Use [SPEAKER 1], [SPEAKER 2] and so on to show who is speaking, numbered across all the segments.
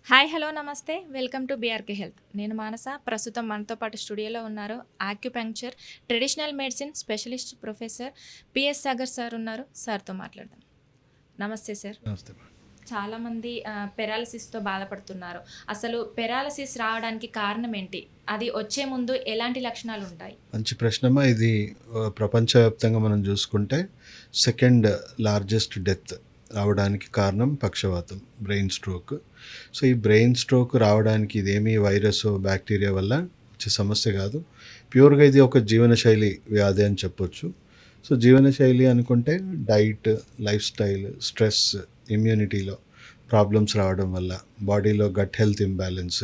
[SPEAKER 1] Hi hello నమస్తే welcome to BRK health. నేను మానస. ప్రస్తుతం మనతో పాటు స్టూడియోలో ఉన్నారు acupuncture traditional medicine specialist professor PS Sagar sir ఉన్నారు. సార్తో మాట్లాడదాం. నమస్తే సార్.
[SPEAKER 2] నమస్తే.
[SPEAKER 1] చాలామంది పెరాలసిస్తో బాధపడుతున్నారు. అసలు పెరాలసిస్ రావడానికి కారణం ఏంటి? అది వచ్చే ముందు ఎలాంటి లక్షణాలు ఉంటాయి?
[SPEAKER 2] మంచి ప్రశ్నమా ఇది. ప్రపంచవ్యాప్తంగా మనం చూసుకుంటే సెకండ్ లార్జెస్ట్ డెత్ రావడానికి కారణం పక్షవాతం, బ్రెయిన్ స్ట్రోక్. సో ఈ బ్రెయిన్ స్ట్రోక్ రావడానికి ఇదేమీ వైరస్ బ్యాక్టీరియా వల్ల వచ్చే సమస్య కాదు. ప్యూర్గా ఇది ఒక జీవనశైలి వ్యాధి అని చెప్పొచ్చు. సో జీవనశైలి అనుకుంటే డైట్, లైఫ్ స్టైల్, స్ట్రెస్, ఇమ్యూనిటీలో ప్రాబ్లమ్స్ రావడం వల్ల, బాడీలో గట్ హెల్త్ ఇంబ్యాలెన్స్,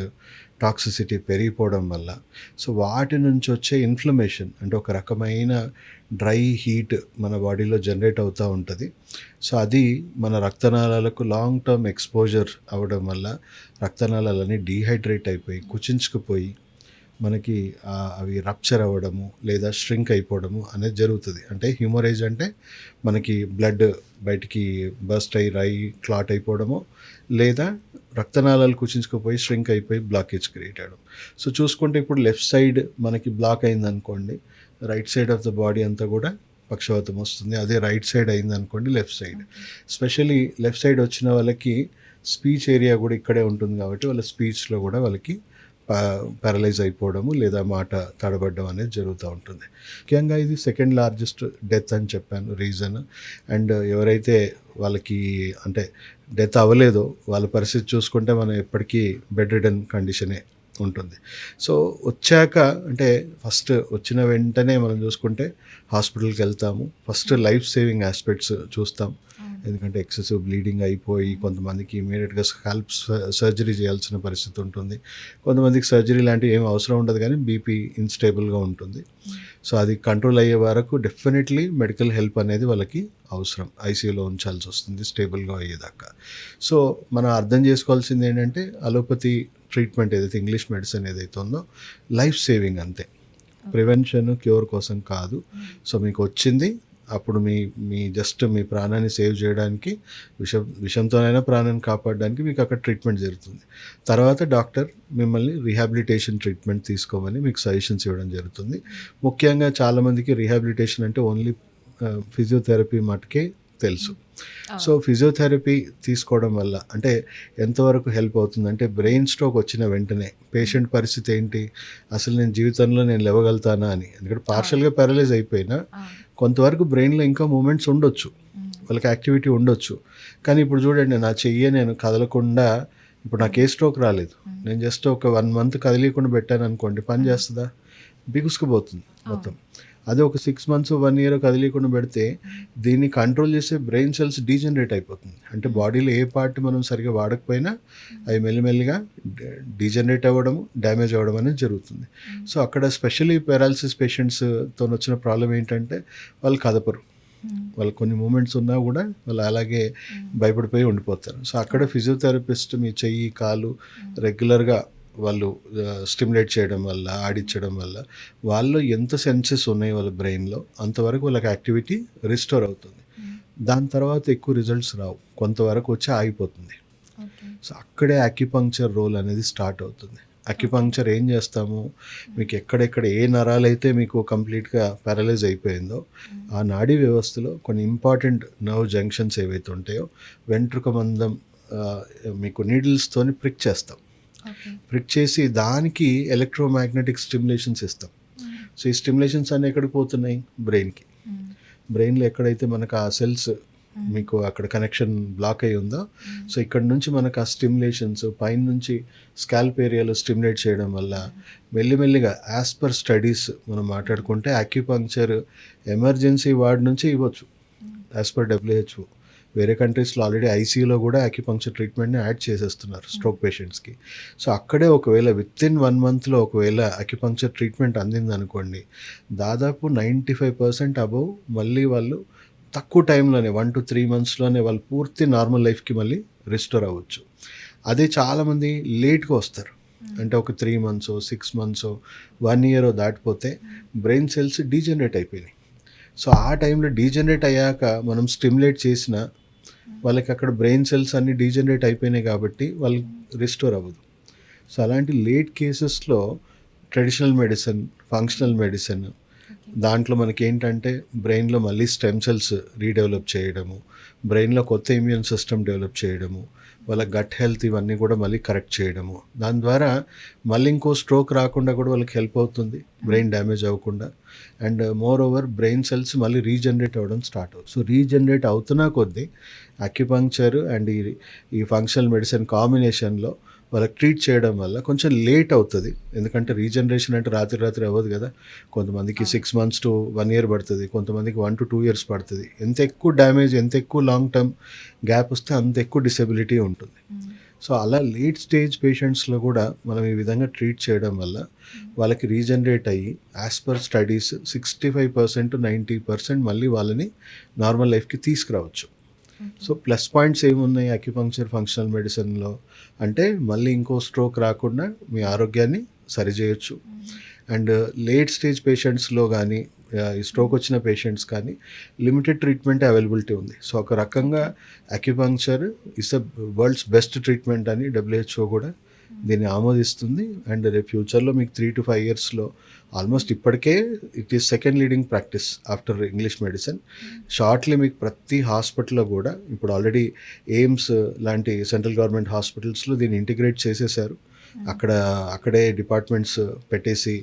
[SPEAKER 2] టాక్సిసిటీ పెరిగిపోవడం వల్ల, సో వాటి నుంచి వచ్చే ఇన్ఫ్లమేషన్ అంటే ఒక రకమైన డ్రై హీట్ మన బాడీలో జనరేట్ అవుతూ ఉంటుంది. సో అది మన రక్తనాళాలకు లాంగ్ టర్మ్ ఎక్స్పోజర్ అవ్వడం వల్ల రక్తనాళాలన్నీ డీహైడ్రేట్ అయిపోయి కుచించుకుపోయి మనకి అవి రప్చర్ అవ్వడము లేదా ష్రింక్ అయిపోవడము అనేది జరుగుతుంది. అంటే హ్యూమరేజ్ అంటే మనకి బ్లడ్ బయటికి బస్ట్ అయ్యి క్లాట్ అయిపోవడము, లేదా రక్తనాళాలు కుచించుకుపోయి ష్రింక్ అయిపోయి బ్లాకేజ్ క్రియేట్ అవ్వడం. సో చూసుకుంటే ఇప్పుడు లెఫ్ట్ సైడ్ మనకి బ్లాక్ అయిందనుకోండి, right side of the body అంతా కూడా పక్షవాతం వస్తుంది. అదే రైట్ సైడ్ అయిందనుకోండి, left side. Especially left side వచ్చిన వాళ్ళకి స్పీచ్ ఏరియా కూడా ఇక్కడే ఉంటుంది కాబట్టి వాళ్ళ స్పీచ్లో కూడా వాళ్ళకి పారలైజ్ అయిపోవడము లేదా మాట తడబడడం అనేది జరుగుతూ ఉంటుంది. ముఖ్యంగా ఇది సెకండ్ లార్జెస్ట్ డెత్ అని చెప్పాను రీజన్. అండ్ ఎవరైతే వాళ్ళకి అంటే డెత్ అవ్వలేదో వాళ్ళ పరిస్థితి చూసుకుంటే మనం ఎప్పటికీ బెడ్ రిడన్ కండిషనే ఉంటుంది. సో వచ్చాక అంటే ఫస్ట్ వచ్చిన వెంటనే మనం చూసుకుంటే హాస్పిటల్కి వెళ్తాము. ఫస్ట్ లైఫ్ సేవింగ్ ఆస్పెక్ట్స్ చూస్తాం. ఎందుకంటే ఎక్సెసివ్ బ్లీడింగ్ అయిపోయి కొంతమందికి ఇమీడియట్గా స్కాల్ప్ సర్జరీ చేయాల్సిన పరిస్థితి ఉంటుంది. కొంతమందికి సర్జరీ లాంటివి ఏం అవసరం ఉండదు, కానీ బీపీ ఇన్స్టేబుల్గా ఉంటుంది. సో అది కంట్రోల్ అయ్యే వరకు డెఫినెట్లీ మెడికల్ హెల్ప్ అనేది వాళ్ళకి అవసరం. ఐసీయూలో ఉంచాల్సి వస్తుంది స్టేబుల్గా అయ్యేదాకా. సో మనం అర్థం చేసుకోవాల్సింది ఏంటంటే అలోపతి ట్రీట్మెంట్ ఏదైతే ఇంగ్లీష్ మెడిసిన్ ఏదైతే ఉందో లైఫ్ సేవింగ్ అంతే, ప్రివెన్షన్ క్యూర్ కోసం కాదు. సో మీకు వచ్చింది అప్పుడు మీ జస్ట్ మీ ప్రాణాన్ని సేవ్ చేయడానికి, విషంతోనైనా ప్రాణాన్ని కాపాడడానికి మీకు అక్కడ ట్రీట్మెంట్ జరుగుతుంది. తర్వాత డాక్టర్ మిమ్మల్ని రీహాబిలిటేషన్ ట్రీట్మెంట్ తీసుకోమని మీకు సజెషన్స్ ఇవ్వడం జరుగుతుంది. ముఖ్యంగా చాలామందికి రీహాబిలిటేషన్ అంటే ఓన్లీ ఫిజియోథెరపీ మటుకే తెలుసు. సో ఫిజియోథెరపీ తీసుకోవడం వల్ల అంటే ఎంతవరకు హెల్ప్ అవుతుందంటే, బ్రెయిన్ స్ట్రోక్ వచ్చిన వెంటనే పేషెంట్ పరిస్థితి ఏంటి, అసలు నేను జీవితంలో నేను లేవగలుగుతానా అని. ఎందుకంటే పార్షల్గా పారలైజ్ అయిపోయినా కొంతవరకు బ్రెయిన్లో ఇంకా మూమెంట్స్ ఉండొచ్చు, వాళ్ళకి యాక్టివిటీ ఉండొచ్చు. కానీ ఇప్పుడు చూడండి, నా చెయ్యి నేను కదలకుండా, ఇప్పుడు నాకు ఏ స్ట్రోక్ రాలేదు, నేను జస్ట్ ఒక 1 month కదిలీకుండా పెట్టాను అనుకోండి, పని చేస్తుందా? బిగుసుకుపోతుంది మొత్తం. అదే ఒక 6 months 1 year కదిలీకుండా పెడితే దీన్ని కంట్రోల్ చేసే బ్రెయిన్ సెల్స్ డీజనరేట్ అయిపోతుంది. అంటే బాడీలో ఏ పార్ట్ మనం సరిగ్గా వాడకపోయినా అవి మెల్లిమెల్లిగా డీజనరేట్ అవ్వడము, డ్యామేజ్ అవ్వడం అనేది జరుగుతుంది. సో అక్కడ స్పెషల్లీ పారాలసిస్ పేషెంట్స్తో వచ్చిన ప్రాబ్లం ఏంటంటే వాళ్ళు కదపరు. వాళ్ళకి కొన్ని మూమెంట్స్ ఉన్నా కూడా వాళ్ళు అలాగే భయపడిపోయి ఉండిపోతారు. సో అక్కడ ఫిజియోథెరపిస్ట్ మీ చెయ్యి కాలు రెగ్యులర్గా వాళ్ళు స్టిమ్యులేట్ చేయడం వల్ల, ఆడించడం వల్ల వాళ్ళు ఎంత సెన్సెస్ ఉన్నాయి వాళ్ళ బ్రెయిన్లో అంతవరకు వాళ్ళకి యాక్టివిటీ రిస్టోర్ అవుతుంది. దాని తర్వాత ఎక్కువ రిజల్ట్స్ రావు, కొంతవరకు వచ్చి ఆగిపోతుంది. సో అక్కడే అక్యుపంక్చర్ రోల్ అనేది స్టార్ట్ అవుతుంది. అక్యుపంక్చర్ ఏం చేస్తాము, మీకు ఎక్కడెక్కడ ఏ నరాలైతే మీకు కంప్లీట్గా పారలైజ్ అయిపోయిందో ఆ నాడీ వ్యవస్థలో కొన్ని ఇంపార్టెంట్ నర్వ్ జంక్షన్స్ ఏవైతే ఉంటాయో వెంట్రుక మందం మీకు నీడిల్స్తోని ప్రిక్ చేస్తాం. ప్రిక్ చేసి దానికి ఎలక్ట్రోమాగ్నెటిక్ స్టిమ్యులేషన్స్ ఇస్తాం. సో ఈ స్టిమ్యులేషన్స్ అన్నీ ఎక్కడికి పోతున్నాయి, బ్రెయిన్కి. బ్రెయిన్లో ఎక్కడైతే మనకు ఆ సెల్స్ మీకు అక్కడ కనెక్షన్ బ్లాక్ అయి ఉందో, సో ఇక్కడ నుంచి మనకు ఆ స్టిమ్యులేషన్స్ పైన నుంచి స్కాల్ప్ ఏరియాలో స్టిమ్యులేట్ చేయడం వల్ల మెల్లిమెల్లిగా యాజ్ పర్ స్టడీస్ మనం మాట్లాడుకుంటే అక్యుపంక్చర్ ఎమర్జెన్సీ వార్డ్ నుంచి ఇవ్వచ్చు యాజ్ పర్ WHO. వేరే కంట్రీస్లో ఆల్రెడీ ఐసీయూలో కూడా అక్యుపంక్చర్ ట్రీట్మెంట్ని యాడ్ చేసేస్తున్నారు స్ట్రోక్ పేషెంట్స్కి. సో అక్కడే ఒకవేళ వితిన్ 1 monthలో ఒకవేళ అక్యుపంక్చర్ ట్రీట్మెంట్ అందిందనుకోండి, దాదాపు 95% అబవ్ మళ్ళీ వాళ్ళు తక్కువ టైంలోనే 1 to 3 monthsలోనే వాళ్ళు పూర్తి నార్మల్ లైఫ్కి మళ్ళీ రిస్టోర్ అవ్వచ్చు. అదే చాలామంది లేట్గా వస్తారు, అంటే ఒక 3 months 6 months 1 year దాటిపోతే బ్రెయిన్ సెల్స్ డీజనరేట్ అయిపోయినాయి. సో ఆ టైంలో డీజనరేట్ అయ్యాక మనం స్టిమ్యులేట్ చేసిన వాళ్ళకి అక్కడ బ్రెయిన్ సెల్స్ అన్నీ డీజనరేట్ అయిపోయినాయి కాబట్టి వాళ్ళు రిస్టోర్ అవ్వదు. సో అలాంటి లేట్ కేసెస్లో ట్రెడిషనల్ మెడిసిన్, ఫంక్షనల్ మెడిసిన్, దాంట్లో మనకేంటంటే బ్రెయిన్లో మళ్ళీ స్టెమ్ సెల్స్ రీడెవలప్ చేయడము, బ్రెయిన్లో కొత్త ఇమ్యూన్ సిస్టమ్ డెవలప్ చేయడము, వాళ్ళ గట్ హెల్త్ ఇవన్నీ కూడా మళ్ళీ కరెక్ట్ చేయడము, దాని ద్వారా మళ్ళీ ఇంకో స్ట్రోక్ రాకుండా కూడా వాళ్ళకి హెల్ప్ అవుతుంది, బ్రెయిన్ డ్యామేజ్ అవ్వకుండా. And more over brain cells మళ్ళీ రీజనరేట్ అవ్వడం స్టార్ట్ అవుతుంది. సో రీజనరేట్ అవుతున్నా కొద్దీ అక్యుపంక్చర్ అండ్ ఈ ఫంక్షనల్ మెడిసిన్ కాంబినేషన్లో వాళ్ళకి ట్రీట్ చేయడం వల్ల కొంచెం లేట్ అవుతుంది. ఎందుకంటే రీజనరేషన్ అంటే రాత్రి అవ్వదు కదా. కొంతమందికి 6 months to 1 year పడుతుంది, కొంతమందికి 1 to 2 years పడుతుంది. ఎంత ఎక్కువ డ్యామేజ్, ఎంత ఎక్కువ లాంగ్ టర్మ్ గ్యాప్ వస్తే అంత ఎక్కువ డిసెబిలిటీ ఉంటుంది. సో అలా లేట్ స్టేజ్ పేషెంట్స్లో కూడా మనం ఈ విధంగా ట్రీట్ చేయడం వల్ల వాళ్ళకి రీజనరేట్ అయ్యి యాజ్ పర్ స్టడీస్ 65% to 90% మళ్ళీ వాళ్ళని నార్మల్ లైఫ్కి తీసుకురావచ్చు. సో ప్లస్ పాయింట్స్ ఏమున్నాయి అక్యుపంక్చర్ ఫంక్షనల్ మెడిసిన్లో అంటే మళ్ళీ ఇంకో స్ట్రోక్ రాకుండా మీ ఆరోగ్యాన్ని సరిచేయచ్చు. అండ్ లేట్ స్టేజ్ పేషెంట్స్లో కానీ ఈ స్ట్రోక్ వచ్చిన పేషెంట్స్ కానీ లిమిటెడ్ ట్రీట్మెంట్ అవైలబిలిటీ ఉంది. సో ఒక రకంగా acupuncture is the world's best treatment అని WHO కూడా దీన్ని ఆమోదిస్తుంది. అండ్ రేపు ఫ్యూచర్లో మీకు 3 to 5 yearsలో ఆల్మోస్ట్ ఇప్పటికే it is second leading practice after English medicine. Shortly మీకు ప్రతి హాస్పిటల్లో కూడా ఇప్పుడు ఆల్రెడీ ఎయిమ్స్ లాంటి సెంట్రల్ గవర్నమెంట్ హాస్పిటల్స్లో దీన్ని ఇంటిగ్రేట్ చేసేసారు. అక్కడే డిపార్ట్మెంట్స్ పెట్టేసి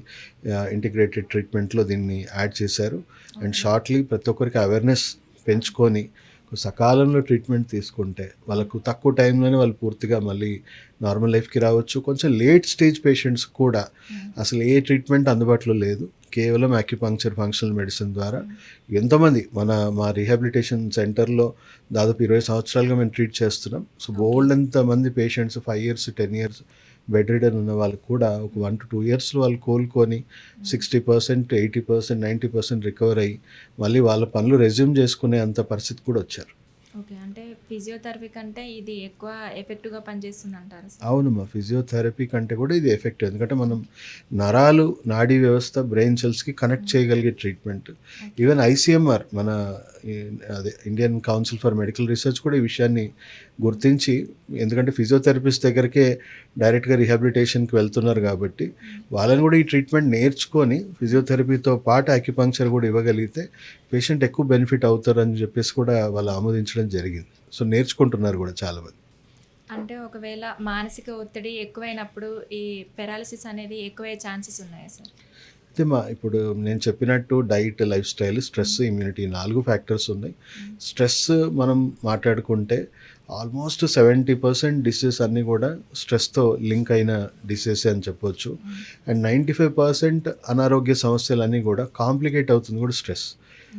[SPEAKER 2] ఇంటిగ్రేటెడ్ ట్రీట్మెంట్లో దీన్ని యాడ్ చేశారు. అండ్ షార్ట్లీ ప్రతి ఒక్కరికి అవేర్నెస్ పెంచుకొని సకాలంలో ట్రీట్మెంట్ తీసుకుంటే వాళ్ళకు తక్కువ టైంలోనే వాళ్ళు పూర్తిగా మళ్ళీ నార్మల్ లైఫ్కి రావచ్చు. కొంచెం లేట్ స్టేజ్ పేషెంట్స్ కూడా అసలు ఏ ట్రీట్మెంట్ అందుబాటులో లేదు, కేవలం అక్యుపంక్చర్ ఫంక్షనల్ మెడిసిన్ ద్వారా ఎంతోమంది మా రీహాబిలిటేషన్ సెంటర్లో దాదాపు 20 సంవత్సరాలుగా మేము ట్రీట్ చేస్తున్నాం. సో బోల్డ్ ఎంతమంది patients 5 years 10 years bed ridden ఉన్న వాళ్ళు కూడా ఒక 1 to 2 yearsలో వాళ్ళు కోలుకొని 60%, 80%, 90% రికవర్ అయ్యి మళ్ళీ వాళ్ళ పనులు రెజ్యూమ్ చేసుకునే అంత పరిస్థితి కూడా వచ్చారు.
[SPEAKER 1] ఓకే, అంటే ఫిజియోథెరపీ కంటే ఇది ఎక్కువ ఎఫెక్టివ్గా పనిచేస్తుంది అంటారు?
[SPEAKER 2] అవునమ్మా, ఫిజియోథెరపీ కంటే కూడా ఇది ఎఫెక్టివ్. ఎందుకంటే మనం నరాలు, నాడీ వ్యవస్థ, బ్రెయిన్ సెల్స్కి కనెక్ట్ చేయగలిగే ట్రీట్మెంట్. ఈవెన్ ICMR అదే Indian council for medical research కూడా ఈ విషయాన్ని గుర్తించి, ఎందుకంటే ఫిజియోథెరపిస్ట్ దగ్గరికే డైరెక్ట్గా రీహాబిలిటేషన్కి వెళ్తున్నారు కాబట్టి వాళ్ళని కూడా ఈ ట్రీట్మెంట్ నేర్చుకొని ఫిజియోథెరపీతో పాటు అక్యుపంక్చర్ కూడా ఇవ్వగలిగితే పేషెంట్ ఎక్కువ బెనిఫిట్ అవుతారని చెప్పేసి కూడా వాళ్ళు ఆమోదించడం జరిగింది. సో నేర్చుకుంటున్నారు కూడా చాలామంది.
[SPEAKER 1] అంటే ఒకవేళ మానసిక ఒత్తిడి ఎక్కువైనప్పుడు ఈ పెరాలసిస్ అనేది ఎక్కువయ్యే ఛాన్సెస్ ఉన్నాయా సార్?
[SPEAKER 2] అయితే ఇప్పుడు నేను చెప్పినట్టు diet, lifestyle, stress, immunity 4 factors ఉన్నాయి. స్ట్రెస్ మనం మాట్లాడుకుంటే ఆల్మోస్ట్ 70% డిసీజెస్ అన్నీ కూడా స్ట్రెస్తో లింక్ అయిన డిసీజెస్ అని చెప్పొచ్చు. అండ్ 95% అనారోగ్య సమస్యలన్నీ కూడా కాంప్లికేట్ అవుతుంది కూడా స్ట్రెస్.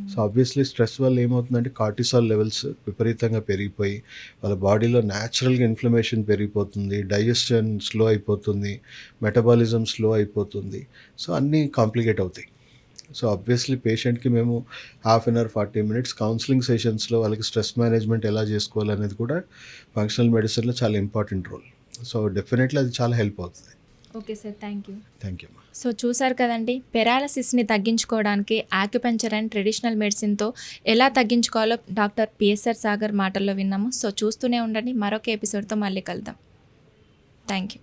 [SPEAKER 2] సో ఆబ్వియస్లీ స్ట్రెస్ వల్ల ఏమవుతుందంటే కార్టిసాల్ లెవెల్స్ విపరీతంగా పెరిగిపోయి వాళ్ళ బాడీలో న్యాచురల్గా ఇన్ఫ్లమేషన్ పెరిగిపోతుంది, డైజెషన్ స్లో అయిపోతుంది, మెటబాలిజం స్లో అయిపోతుంది. సో అన్నీ కాంప్లికేట్ అవుతాయి. సో ఆబ్వియస్లీ పేషెంట్కి మేము 1/2 hour 40 minutes కౌన్సిలింగ్ సెషన్స్లో వాళ్ళకి స్ట్రెస్ మేనేజ్మెంట్ ఎలా చేసుకోవాలనేది కూడా ఫంక్షనల్ మెడిసిన్లో చాలా ఇంపార్టెంట్ రోల్. సో డెఫినెట్లీ అది చాలా హెల్ప్ అవుతుంది.
[SPEAKER 1] Okay sir, thank you.
[SPEAKER 2] Thank you.
[SPEAKER 1] So చూసారు కదండి, పెరాలసిస్ని తగ్గించుకోవడానికి ఆక్యుపంక్చర్ అండ్ ట్రెడిషనల్ మెడిసిన్తో ఎలా తగ్గించుకోవాలో డాక్టర్ PSR సాగర్ మాటల్లో విన్నాము. సో చూస్తూనే ఉండండి, మరొక ఎపిసోడ్తో మళ్ళీ కలుద్దాం. Thank you.